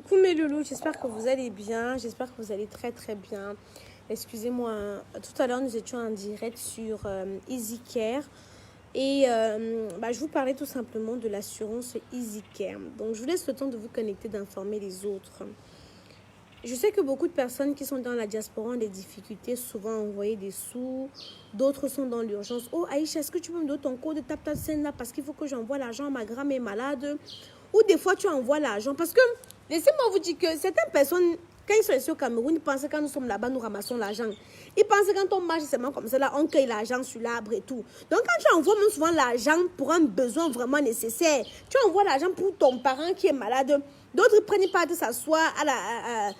Coucou mes loulous, j'espère que vous allez bien, j'espère que vous allez très très bien. Excusez-moi, tout à l'heure nous étions en direct sur EasyCare et je vous parlais tout simplement de l'assurance EasyCare. Donc je vous laisse le temps de vous connecter, d'informer les autres. Je sais que beaucoup de personnes qui sont dans la diaspora ont des difficultés souvent à envoyer des sous, d'autres sont dans l'urgence. Oh Aïcha, est-ce que tu peux me donner ton code de TapTapSend là parce qu'il faut que j'envoie l'argent, ma grand-mère est malade. Ou des fois tu envoies l'argent parce que, laissez-moi vous dire que certaines personnes, quand ils sont ici au Cameroun, ils pensent que quand nous sommes là-bas, nous ramassons l'argent. Ils pensent que quand on marche seulement comme ça, là, on cueille l'argent sur l'arbre et tout. Donc quand tu envoies même souvent l'argent pour un besoin vraiment nécessaire, tu envoies l'argent pour ton parent qui est malade. D'autres prennent, ils partent s'asseoir à la...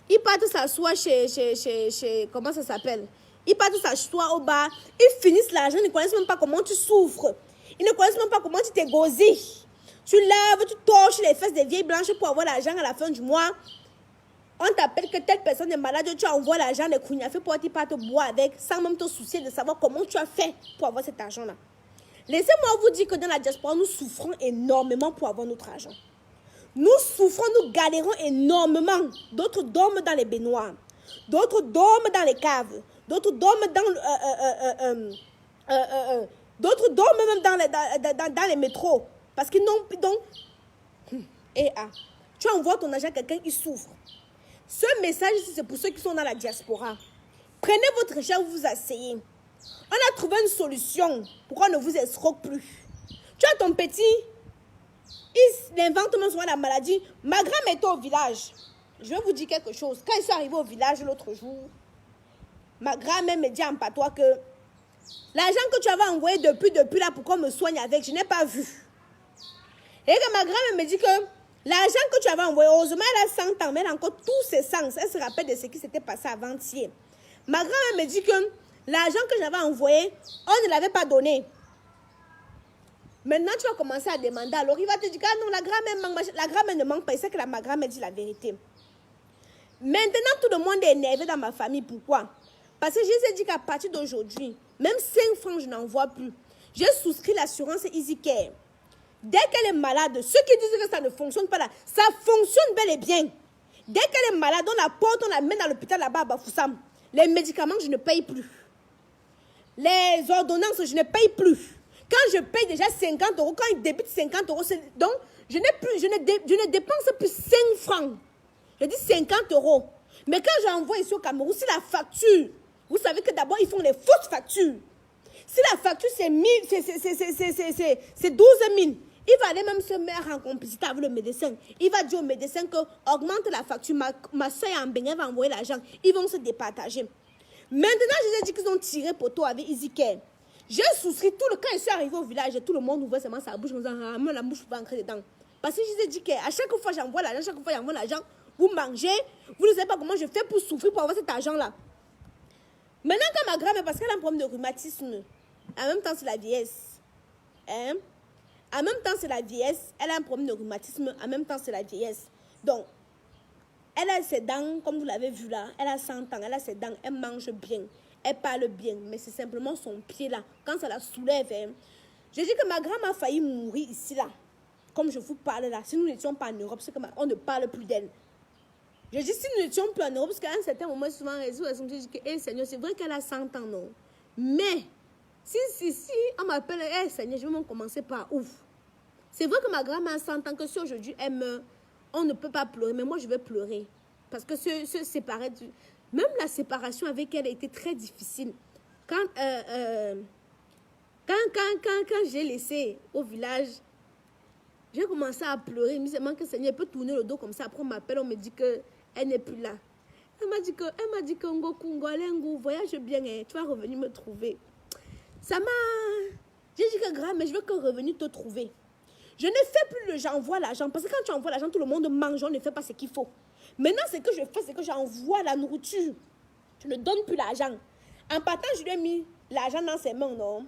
ils partent s'asseoir chez... Comment ça s'appelle? Ils partent s'asseoir au bar. Ils finissent l'argent. Ils ne connaissent même pas comment tu souffres. Ils ne connaissent même pas comment tu t'égosies. Tu laves, tu torches les fesses des vieilles blanches pour avoir l'argent à la fin du mois. On t'appelle que telle personne est malade. Tu envoies l'argent des kougnafés pour qu'ils partent boire avec sans même te soucier de savoir comment tu as fait pour avoir cet argent-là. Laissez-moi vous dire que dans la diaspora, nous souffrons énormément pour avoir notre argent. Nous souffrons, nous galérons énormément. D'autres dorment dans les baignoires. D'autres dorment dans les caves. D'autres dorment d'autres dorment même dans les métros. Parce qu'ils n'ont plus donc... Tu envoies ton argent à quelqu'un qui souffre. Ce message, c'est pour ceux qui sont dans la diaspora. Prenez votre argent, vous vous asseyez. On a trouvé une solution pour qu'on ne vous escroque plus. Tu as ton petit... Il invente même souvent la maladie. Ma grand-mère était au village. Je vais vous dire quelque chose. Quand ils sont arrivés au village l'autre jour, ma grand-mère me dit en patois que l'argent que tu avais envoyé depuis là pour qu'on me soigne avec, je n'ai pas vu. Et que ma grand-mère me dit que l'argent que tu avais envoyé, heureusement elle a 100 ans, mais elle a encore tous ses sens. Elle se rappelle de ce qui s'était passé avant-hier. Ma grand-mère me dit que l'argent que j'avais envoyé, on ne l'avait pas donné. Maintenant, tu vas commencer à demander. Alors, il va te dire que non, la grand-mère ne manque pas. Il sait que ma grand-mère dit la vérité. Maintenant, tout le monde est énervé dans ma famille. Pourquoi? Parce que je vous ai dit qu'à partir d'aujourd'hui, même 5 francs, je n'envoie plus. J'ai souscrit l'assurance EasyCare. Dès qu'elle est malade, ceux qui disent que ça ne fonctionne pas là, ça fonctionne bel et bien. Dès qu'elle est malade, on la porte, on la met dans l'hôpital là-bas à Bafoussam. Les médicaments, je ne paye plus. Les ordonnances, je ne paye plus. Quand je paye déjà 50 €, quand il débite 50 €, donc je ne dépense plus 5 francs. Je dis 50 €. Mais quand j'envoie ici au Cameroun, si la facture, vous savez que d'abord ils font les fausses factures. Si la facture c'est 12 000, il va aller même se mettre en complicité avec le médecin. Il va dire au médecin que augmente la facture, ma soeur en Bénin va envoyer l'argent. Ils vont se départager. Maintenant, je vous ai dit qu'ils ont tiré poteau avec EasyCare. J'ai souscrit tout le... Quand je suis arrivé au village, tout le monde ouvrait seulement sa bouche. Même la bouche va entrer dedans. Parce que je vous ai dit qu'à chaque fois j'envoie l'argent, chaque fois j'envoie l'argent, vous mangez, vous ne savez pas comment je fais pour souffrir, pour avoir cet argent-là. Maintenant, quand ma grand-mère, parce qu'elle a un problème de rhumatisme, en même temps c'est la vieillesse. Hein? En même temps c'est la vieillesse, elle a un problème de rhumatisme, en même temps c'est la vieillesse. Donc, elle a ses dents, comme vous l'avez vu là, elle a 100 ans, elle a ses dents, elle mange bien. Elle parle bien, mais c'est simplement son pied là. Quand ça la soulève, hein. Je dis que ma grand-mère a failli mourir ici là. Comme je vous parle là. Si nous n'étions pas en Europe, c'est qu'on ne parle plus d'elle. Je dis si nous n'étions plus en Europe, parce qu'à un certain moment, souvent, je dis que, hey, Seigneur, c'est vrai qu'elle a 100 ans, non. Mais, si on m'appelle, hey, Seigneur, je vais même commencer par ouf. C'est vrai que ma grand-mère a 100 ans, que si aujourd'hui elle meurt, on ne peut pas pleurer, mais moi je vais pleurer. Parce que se séparer même la séparation avec elle a été très difficile. Quand j'ai laissé au village, j'ai commencé à pleurer. Je me disais que Seigneur peut tourner le dos comme ça. Après on m'appelle, on me dit qu'elle n'est plus là. Elle m'a dit que Ngokungo, Alengo, voyage bien, hein, tu vas revenir me trouver. Ça m'a... J'ai dit que grave, mais je veux que revenir te trouver. Je ne fais plus le j'envoie l'argent. Parce que quand tu envoies l'argent, tout le monde mange, on ne fait pas ce qu'il faut. Maintenant, ce que je fais, c'est que j'envoie la nourriture. Je ne donne plus l'argent. En partant, je lui ai mis l'argent dans ses mains, non?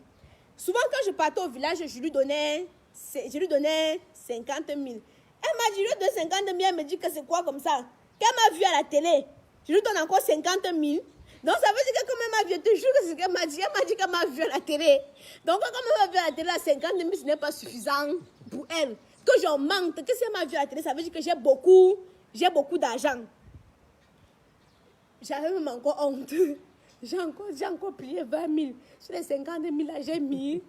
Souvent, quand je partais au village, je lui donnais 50 000. Elle m'a dit, je lui donne 50 000, elle me dit que c'est quoi comme ça? Qu'elle m'a vu à la télé. Je lui donne encore 50 000. Donc, ça veut dire que comme elle m'a vu, je te jure que c'est ce qu'elle m'a dit. Elle m'a dit qu'elle m'a vu à la télé. Donc, comme elle m'a vu à la télé, 50 000, ce n'est pas suffisant pour elle. que je manque, que si elle m'a vu à la télé, ça veut dire que j'ai beaucoup d'argent. J'avais même encore honte. J'ai encore plié 20 000. Sur les 50 000, là, j'ai mis.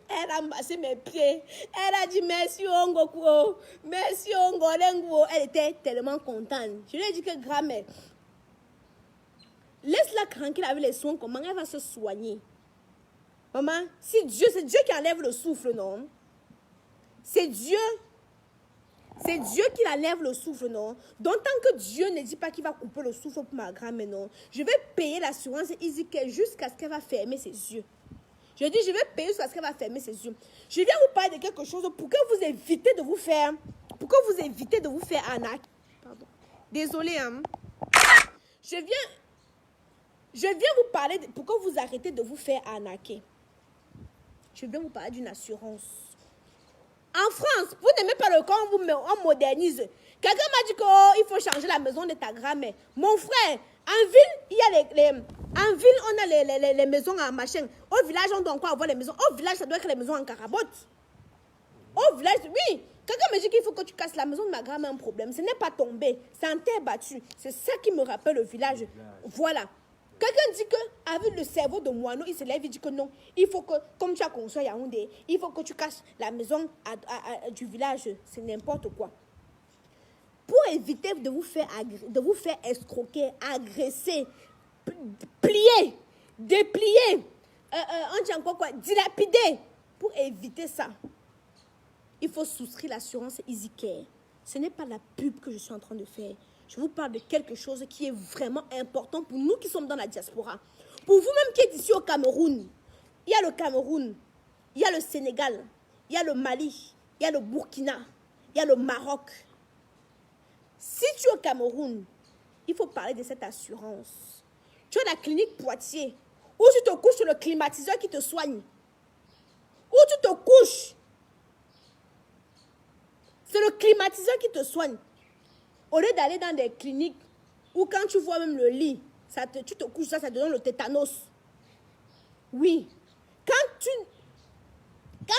Elle a massé mes pieds. Elle a dit merci Ongokuo. Merci Ongolenguo. Elle était tellement contente. Je lui ai dit que grand-mère, laisse-la tranquille avec les soins. Comment elle va se soigner? Maman, c'est Dieu qui enlève le souffle, non? C'est Dieu qui enlève le souffle, non? Donc, tant que Dieu ne dit pas qu'il va couper le souffle pour ma grand-mère, non? Je vais payer l'assurance EasyCare jusqu'à ce qu'elle va fermer ses yeux. Je dis, je vais payer jusqu'à ce qu'elle va fermer ses yeux. Je viens vous parler de quelque chose pour que vous évitez de vous faire... arnaquer. Pardon. Désolée, hein. Je viens vous parler pour que vous arrêtez de vous faire arnaquer. Je viens vous parler d'une assurance. En France, vous n'aimez pas le camp, on modernise. Quelqu'un m'a dit qu'il faut changer la maison de ta grand-mère. Mon frère, en ville, il y a en ville, on a les maisons en machin. Au village, on doit encore avoir les maisons. Au village, ça doit être les maisons en carabote. Au village, oui. Quelqu'un me dit qu'il faut que tu casses la maison de ma grand-mère, un problème. Ce n'est pas tombé, c'est en terre battue. C'est ça qui me rappelle le village. Voilà. Quelqu'un dit qu'avec le cerveau de moineau, il se lève et dit que non, il faut que, comme tu as construit Yaoundé, il faut que tu casses la maison du village. C'est n'importe quoi. Pour éviter de vous faire escroquer, agresser, plier, déplier, on dit encore quoi, dilapider. Pour éviter ça, il faut souscrire l'assurance EasyCare. Ce n'est pas la pub que je suis en train de faire. Je vous parle de quelque chose qui est vraiment important pour nous qui sommes dans la diaspora. Pour vous-même qui êtes ici au Cameroun, il y a le Cameroun, il y a le Sénégal, il y a le Mali, il y a le Burkina, il y a le Maroc. Si tu es au Cameroun, il faut parler de cette assurance. Tu as la clinique Poitiers, où tu te couches sur le climatiseur qui te soigne. Où tu te couches. C'est le climatiseur qui te soigne. Au lieu d'aller dans des cliniques où quand tu vois même le lit, tu te couches, ça te donne le tétanos. Oui. Quand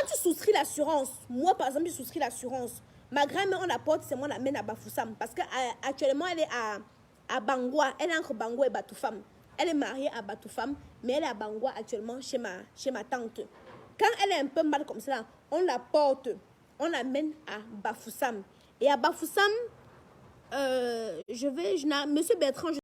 tu souscris l'assurance, moi par exemple, je souscris l'assurance. Ma grand-mère, on la porte, c'est moi la mène à Bafoussam. Parce qu'actuellement, elle est à Bangwa. Elle est entre Bangwa et Batoufam. Elle est mariée à Batoufam, mais elle est à Bangwa actuellement chez ma tante. Quand elle est un peu mal comme ça, on la porte, on la mène à Bafoussam. Et à Bafoussam, Monsieur Bertrand,